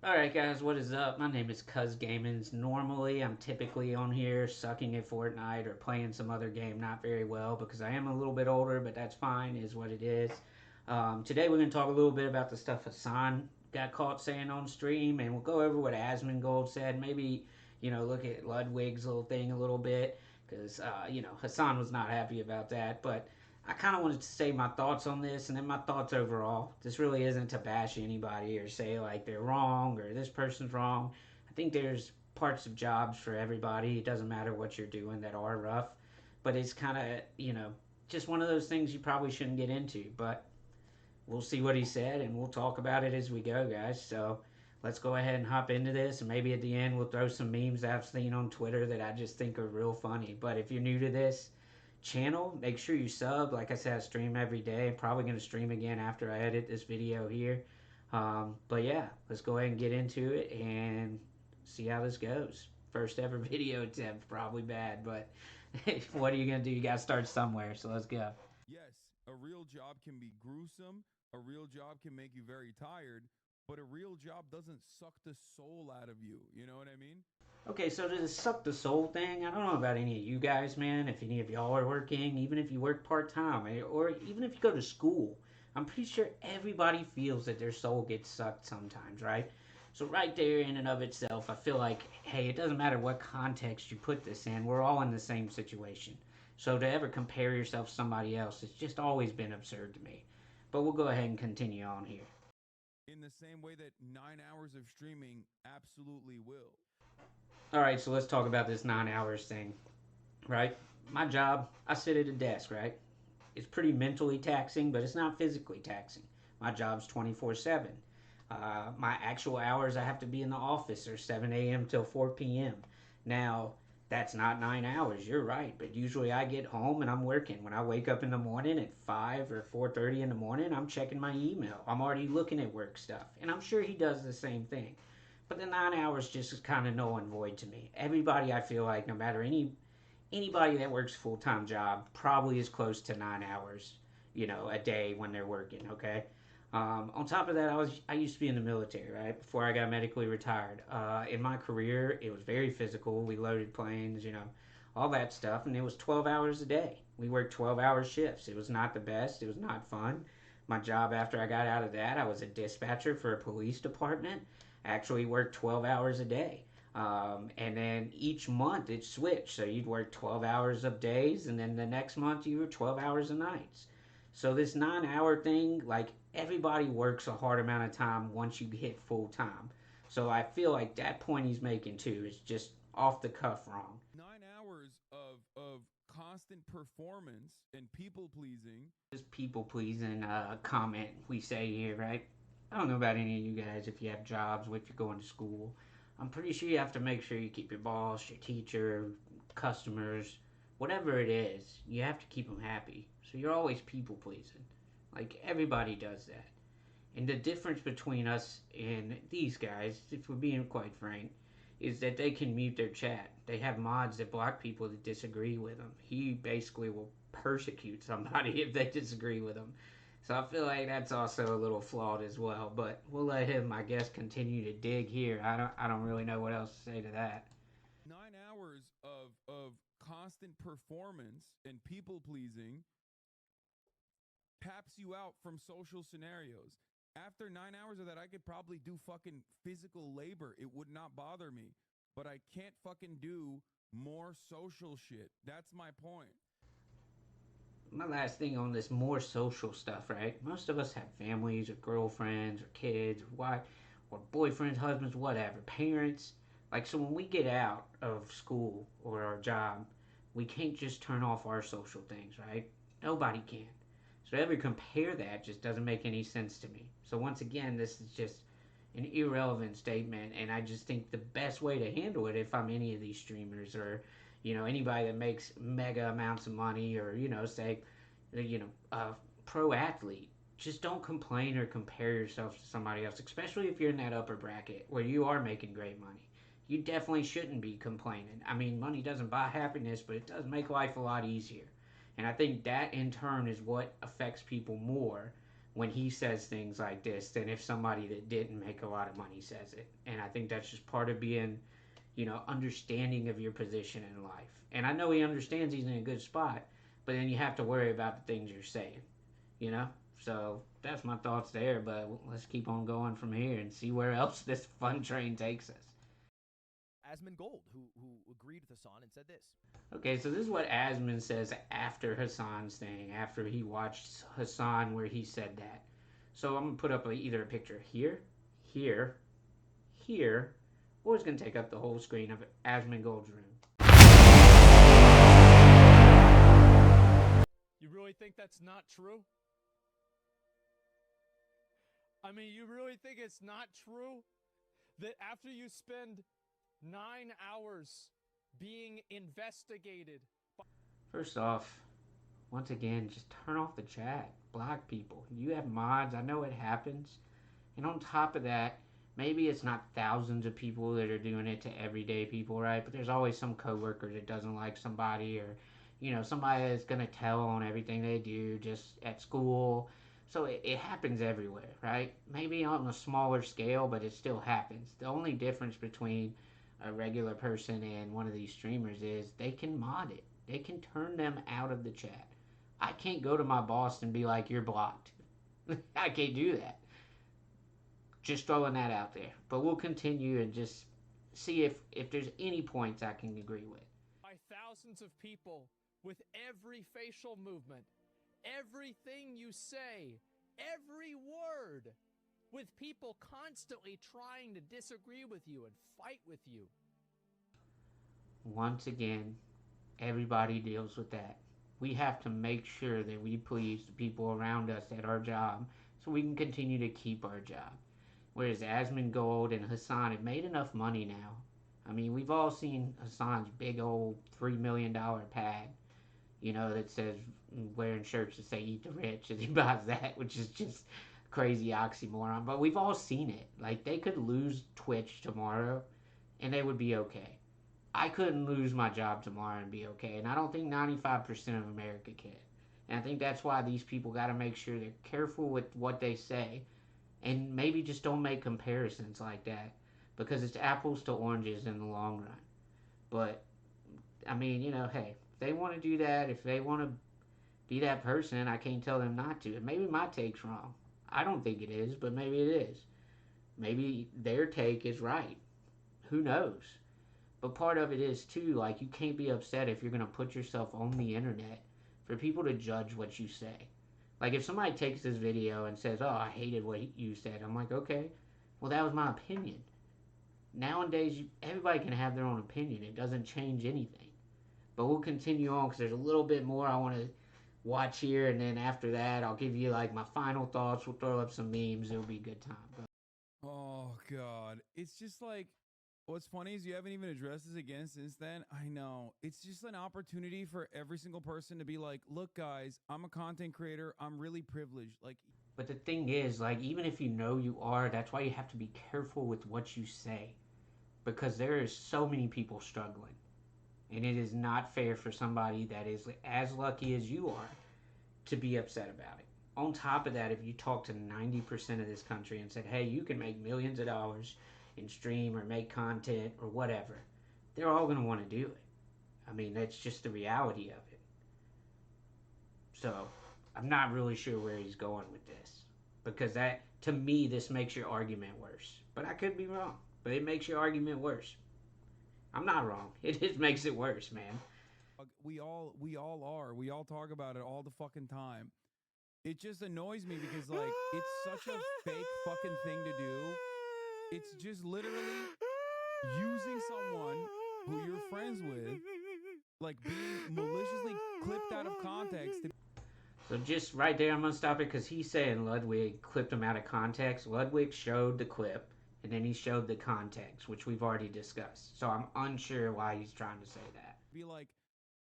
Alright guys, what is up? My name is Cuz Gamins. Normally, I'm typically on here sucking at Fortnite or playing some other game not very well because I am a little bit older, but that's fine, is what it is. Today we're going to talk a little bit about the stuff Hasan got caught saying on stream, and we'll go over what Asmongold said. Maybe, look at Ludwig's little thing a little bit because, Hasan was not happy about that, but I kind of wanted to say my thoughts on this and then my thoughts overall. This really isn't to bash anybody or say like they're wrong or this person's wrong. I think there's parts of jobs for everybody. It doesn't matter what you're doing that are rough, but it's kind of, just one of those things you probably shouldn't get into. But we'll see what he said and we'll talk about it as we go, guys. So let's go ahead and hop into this. And maybe at the end, we'll throw some memes I've seen on Twitter that I just think are real funny. But if you're new to this channel, make sure you sub. Like I said, I stream every day. I'm probably going to stream again after I edit this video here. But yeah, let's go ahead and get into it and see how this goes. First ever video attempt, probably bad, but what are you going to do? You got to start somewhere, so let's go. Yes, a real job can be gruesome, a real job can make you very tired, but a real job doesn't suck the soul out of you. You know what I mean? Okay, so to this suck the soul thing, I don't know about any of you guys, man. If any of y'all are working, even if you work part time, or even if you go to school, I'm pretty sure everybody feels that their soul gets sucked sometimes, right? So, right there, in and of itself, I feel like, hey, it doesn't matter what context you put this in, we're all in the same situation. So, to ever compare yourself to somebody else, it's just always been absurd to me. But we'll go ahead and continue on here. In the same way that 9 hours of streaming absolutely will. All right, so let's talk about this 9 hours thing, right? My job, I sit at a desk, right? It's pretty mentally taxing, but it's not physically taxing. My job's 24/7. My actual hours I have to be in the office are 7 a.m. till 4 p.m. Now, that's not 9 hours, you're right, but usually I get home and I'm working. When I wake up in the morning at 5 or 4:30 in the morning, I'm checking my email. I'm already looking at work stuff, and I'm sure he does the same thing. But the 9 hours just is kind of null and void to me. Everybody, I feel like, no matter anybody that works a full time job probably is close to 9 hours, a day when they're working. Okay. On top of that, I used to be in the military, right? Before I got medically retired. In my career, it was very physical. We loaded planes, all that stuff, and it was 12 hours a day. We worked 12-hour shifts. It was not the best. It was not fun. My job after I got out of that, I was a dispatcher for a police department. I actually worked 12 hours a day. And then each month it switched. So you'd work 12 hours of days, and then the next month you were 12 hours of nights. So this 9 hour thing, like everybody works a hard amount of time once you hit full time. So I feel like that point he's making too is just off the cuff wrong. 9 hours of constant performance and people pleasing. This people pleasing comment we say here, right? I don't know about any of you guys if you have jobs, if you're going to school. I'm pretty sure you have to make sure you keep your boss, your teacher, customers, whatever it is, you have to keep them happy. So you're always people pleasing. Like everybody does that. And the difference between us and these guys, if we're being quite frank, is that they can mute their chat. They have mods that block people that disagree with them. He basically will persecute somebody if they disagree with him. So I feel like that's also a little flawed as well. But we'll let him, I guess, continue to dig here. I don't really know what else to say to that. 9 hours of constant performance and people pleasing taps you out from social scenarios. After 9 hours of that, I could probably do fucking physical labor. It would not bother me. But I can't fucking do more social shit. That's my point. My last thing on this more social stuff, right? Most of us have families or girlfriends or kids or wife or boyfriends, husbands, whatever, parents. Like, so when we get out of school or our job, we can't just turn off our social things, right? Nobody can. So to ever compare that just doesn't make any sense to me. So once again, this is just an irrelevant statement, and I just think the best way to handle it, if I'm any of these streamers or anybody that makes mega amounts of money, or say pro athlete, just don't complain or compare yourself to somebody else, especially if you're in that upper bracket where you are making great money. You definitely shouldn't be complaining. I mean, money doesn't buy happiness, but it does make life a lot easier. And I think that in turn is what affects people more when he says things like this than if somebody that didn't make a lot of money says it. And I think that's just part of being, understanding of your position in life. And I know he understands he's in a good spot, but then you have to worry about the things you're saying, you know? So that's my thoughts there, but let's keep on going from here and see where else this fun train takes us. Asmund Gold, who agreed with Hasan and said this. Okay, so this is what Asmund says after Hasan's thing, after he watched Hasan where he said that. So I'm gonna put up either a picture here, here, here, or it's gonna take up the whole screen of Asmund Gold's room. You really think that's not true? I mean, you really think it's not true that after you spend 9 hours being investigated? First off, once again, just turn off the chat. Block people. You have mods. I know it happens. And on top of that, maybe it's not thousands of people that are doing it to everyday people, right? But there's always some coworker that doesn't like somebody, or somebody that's gonna tell on everything they do just at school. So it happens everywhere, right? Maybe on a smaller scale, but it still happens. The only difference between a regular person and one of these streamers is they can mod it. They can turn them out of the chat. I can't go to my boss and be like, "You're blocked." I can't do that. Just throwing that out there. But we'll continue and just see if there's any points I can agree with. By thousands of people with every facial movement, everything you say, every word, with people constantly trying to disagree with you and fight with you. Once again, everybody deals with that. We have to make sure that we please the people around us at our job so we can continue to keep our job. Whereas Asmund Gold and Hasan have made enough money now. I mean, we've all seen Hasan's big old $3 million pad, that says wearing shirts that say "Eat the Rich" as he buys that, which is just crazy oxymoron. But we've all seen it. Like, they could lose Twitch tomorrow and they would be okay. I couldn't lose my job tomorrow and be okay, and I don't think 95% of America can. And I think that's why these people got to make sure they're careful with what they say, and maybe just don't make comparisons like that, because it's apples to oranges in the long run. But I mean, hey, if they want to do that, if they want to be that person, I can't tell them not to. And maybe my take's wrong. I don't think it is, but maybe it is. Maybe their take is right. Who knows? But part of it is too, like, you can't be upset if you're gonna put yourself on the internet for people to judge what you say. Like, if somebody takes this video and says, "Oh, I hated what you said," I'm like, okay, well, that was my opinion. Nowadays, everybody can have their own opinion. It doesn't change anything. But we'll continue on because there's a little bit more I want to watch here, and then after that, I'll give you like my final thoughts. We'll throw up some memes. It'll be a good time. Oh God, it's just like, what's funny is you haven't even addressed this again since then. I know. It's just an opportunity for every single person to be like, "Look, guys, I'm a content creator. I'm really privileged." Like, But the thing is, like, even if you know you are, that's why you have to be careful with what you say, because there is so many people struggling, and it is not fair for somebody that is as lucky as you are to be upset about it. On top of that, if you talk to 90% of this country and said, "Hey, you can make millions of dollars and stream or make content or whatever," they're all going to want to do it. I mean, that's just the reality of it. So I'm not really sure where he's going with this, because that, to me, this makes your argument worse. But I could be wrong. But it makes your argument worse. I'm not wrong. It just makes it worse, man. we all are. We all talk about it all the fucking time. It just annoys me because like it's such a fake fucking thing to do. It's just literally using someone who you're friends with, like being maliciously clipped out of context. So just right there, I'm gonna stop it because he's saying Ludwig clipped him out of context. Ludwig showed the clip, and then he showed the context, which we've already discussed. So I'm unsure why he's trying to say that. Be like,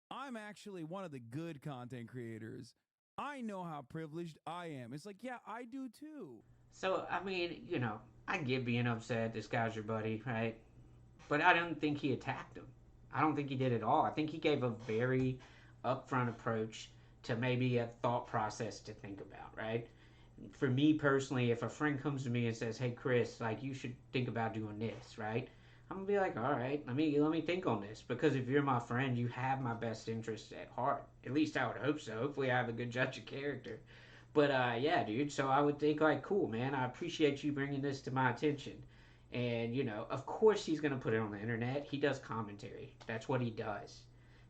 I'm actually one of the good content creators. I know how privileged I am. It's like, yeah, I do too. So I mean, I get being upset. This guy's your buddy, right? But I don't think he attacked him. I don't think he did at all. I think he gave a very upfront approach to maybe a thought process to think about, right? For me personally, if a friend comes to me and says, "Hey Chris, like you should think about doing this," right? I'm gonna be like, "All right, let me think on this," because if you're my friend, you have my best interest at heart. At least I would hope so. Hopefully, I have a good judge of character. But yeah, dude. So I would think like, cool, man. I appreciate you bringing this to my attention. And of course he's gonna put it on the internet. He does commentary. That's what he does.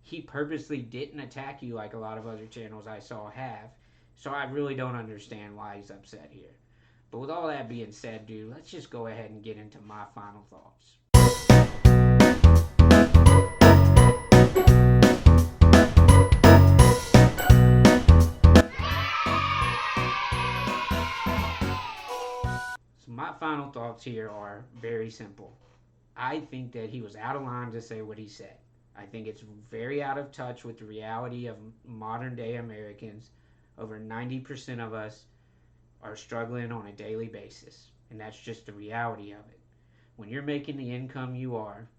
He purposely didn't attack you like a lot of other channels I saw have. So I really don't understand why he's upset here. But with all that being said, dude, let's just go ahead and get into my final thoughts. So my final thoughts here are very simple. I think that he was out of line to say what he said. I think it's very out of touch with the reality of modern day Americans. Over 90% of us are struggling on a daily basis, and that's just the reality of it. When you're making the income you are,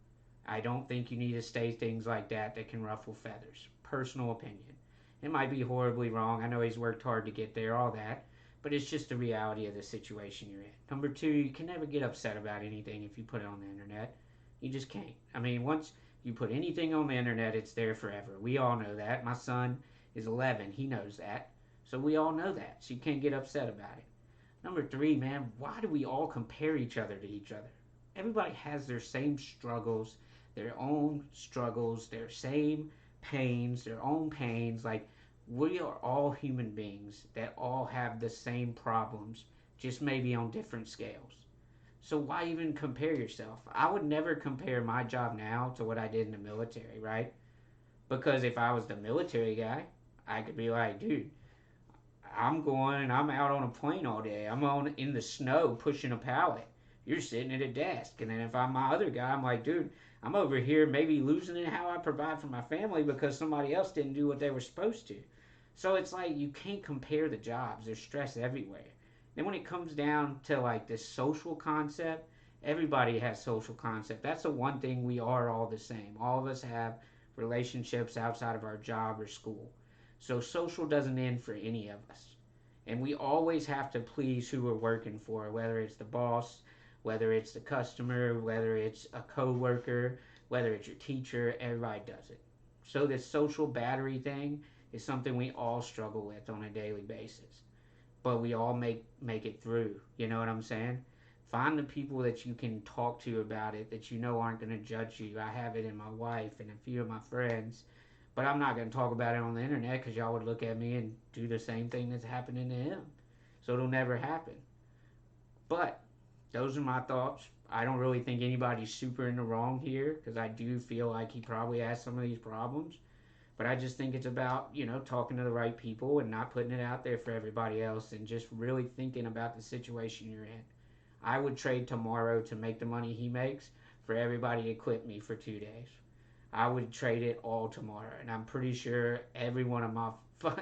I don't think you need to say things like that can ruffle feathers. Personal opinion. It might be horribly wrong. I know he's worked hard to get there, all that. But it's just the reality of the situation you're in. Number two, you can never get upset about anything if you put it on the internet. You just can't. I mean, once you put anything on the internet, it's there forever. We all know that. My son is 11. He knows that. So we all know that. So you can't get upset about it. Number three, man, why do we all compare each other to each other? Everybody has their same struggles, their same pains, their own pains. Like, we are all human beings that all have the same problems, just maybe on different scales. So why even compare yourself? I would never compare my job now to what I did in the military, right? Because if I was the military guy, I could be like, dude, I'm going and I'm out on a plane all day. I'm on in the snow pushing a pallet. You're sitting at a desk. And then if I'm my other guy, I'm like, dude, I'm over here maybe losing in how I provide for my family because somebody else didn't do what they were supposed to. So it's like you can't compare the jobs. There's stress everywhere. Then when it comes down to like this social concept, everybody has social concept. That's the one thing we are all the same. All of us have relationships outside of our job or school. So social doesn't end for any of us. And we always have to please who we're working for, whether it's the boss, whether it's the customer, whether it's a coworker, whether it's your teacher, everybody does it. So this social battery thing is something we all struggle with on a daily basis. But we all make it through. You know what I'm saying? Find the people that you can talk to about it that you know aren't going to judge you. I have it in my wife and a few of my friends, but I'm not going to talk about it on the internet because y'all would look at me and do the same thing that's happening to him. So it'll never happen. But those are my thoughts. I don't really think anybody's super in the wrong here because I do feel like he probably has some of these problems. But I just think it's about, talking to the right people and not putting it out there for everybody else and just really thinking about the situation you're in. I would trade tomorrow to make the money he makes for everybody to quit me for 2 days. I would trade it all tomorrow, and I'm pretty sure every one of my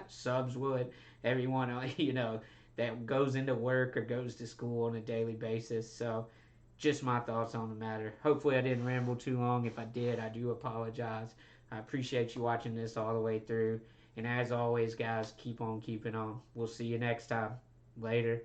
subs would. Everyone, that goes into work or goes to school on a daily basis. So, just my thoughts on the matter. Hopefully, I didn't ramble too long. If I did, I do apologize. I appreciate you watching this all the way through. And as always, guys, keep on keeping on. We'll see you next time. Later.